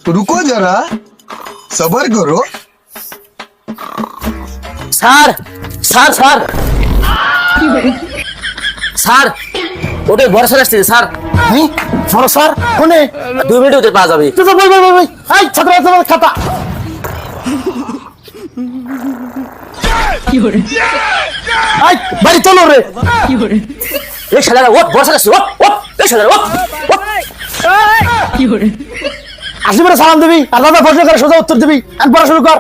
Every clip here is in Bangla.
रुको जरा सबर करो। স্যার স্যার স্যার স্যার ওটা বড় স্যার আসছে স্যার। বড় স্যার কোনে? 2 মিনিট হতে পাওয়া যাবে। ভাই ভাই ভাই ভাই এই ছাত্র ছাত্র খাতা এই বাড়ি চলো রে। এই শালারা ওঠ, বড় স্যার আসছে, ওঠ ওঠ, এই শালারা ওঠ ওঠ। আসি বলে সালাম দিবি, আলাদা প্রশ্ন করে সোজা উত্তর দিবি, আর পড়াশোনা কর।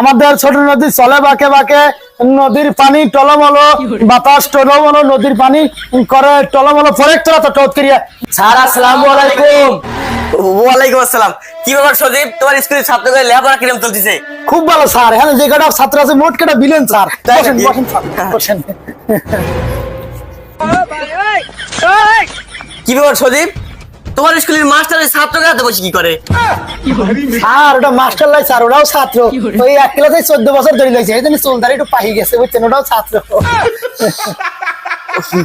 আমাদের ছোট নদী চলে বাঁকে বাঁকে, নদীর পানি টলমল, বাতাস টলমল, নদীর পানি করে টলমল, ফরেক তোরা তো টোট করিয়া। স্যার আসসালামু আলাইকুম। ওয়ালাইকুম আসসালাম। কি ব্যাপার সজীব, তোমার স্কুলের ছাত্রদের লেখাপড়া কিরম চলতেছে? খুব ভালো স্যার, এখানে যে কটা ছাত্র আছে মোট কটা বিলেন স্যার। তাই বসেন নাকি? বসেন স্যার বসেন। কি ব্যাপার সজীব, তোমার স্কুলের মাস্টারের ছাত্রকে হাতে বসে কি করে? স্যার ওটা মাস্টার লাই স্যার, ওটাও ছাত্র। ওই এক ক্লাসে 14 বছর ধরে লাগছে, এই জন্য চুলদারি একটু পাহি গেছে বুঝছেন, ওটাও ছাত্র।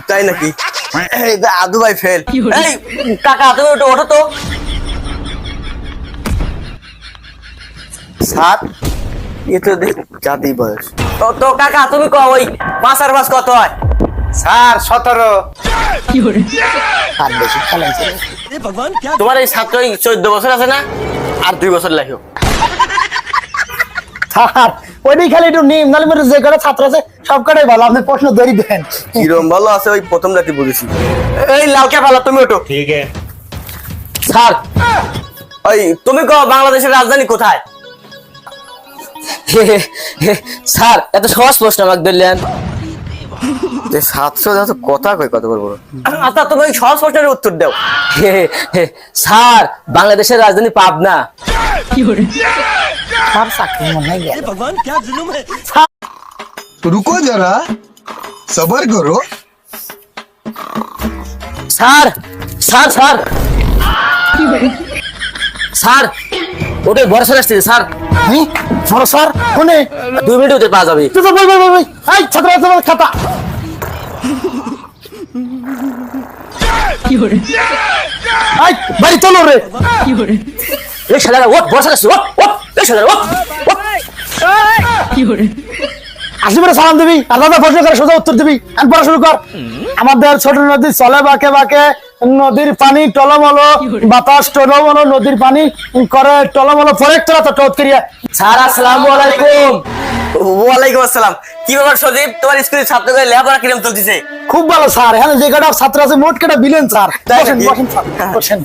তাই নাকি? এই যে আদু ভাই ফেল। এই কাকা তুমি ওঠো ওঠো তো। सात ये तो देख जाती बस তো কাকা তুমি কও ওই 5 আর 5 কত হয়? सार 17 আর বেশি খেলাইছে। তোমার এই ছাত্র 14 বছর আছে না, আর 2 বছর লাগবে। স্যার ওইটাই খালি একটু নিম, নাহলে মেরে যে কটা ছাত্র আছে সব কটাই ভালো, আপনি প্রশ্ন ধরি দেন। কিরম ভালো আছে ওই প্রথম রাতে বুঝেছি। এই লালকা ভালো, তুমি ওঠো। ठीक है স্যার ওই তুমি কও বাংলাদেশের রাজধানী কোথায়? স্যার এত সহজ প্রশ্ন আমাকে দিলেন। যে 700 যা তো কথা কই কত বড় বড়। আচ্ছা তুমি ওই সহজ প্রশ্নের উত্তর দাও। স্যার বাংলাদেশের রাজধানী পাবনা। স্যার চাকরি মনে হয় গেল। रुको जरा सबर करो। স্যার স্যার স্যার স্যার ওটা বড় স্যার আসছে স্যার। বড় স্যার কোনে? 2 মিনিট হতে পাওয়া যাবে। ভাই ভাই ভাই ভাই এই ছাত্র ছাত্র খাতা এই বাড়ি চলো রে। এই শালারা ওঠ, বড় স্যার আসছে, ওঠ ওঠ, এই শালারা ওঠ ওঠ। আসি বলে সালাম দিবি, আলাদা প্রশ্ন করে সোজা উত্তর দিবি, আর পড়াশোনা কর। আমাদের ছোট নদী চলে বাঁকে বাঁকে, নদীর পানি টলমল, বাতাস টলমল, নদীর পানি করে টলমল, ফরেক তোরা তো টোট করিয়া। স্যার আসসালামু আলাইকুম। ওয়ালাইকুম আসসালাম। কি ব্যাপার সজীব, তোমার স্কুলের ছাত্রদের লেখাপড়া কিরম চলতেছে? খুব ভালো স্যার, এখানে যে কটা ছাত্র আছে মোট কটা বিলেন স্যার। তাই বসেন নাকি? বসেন স্যার বসেন।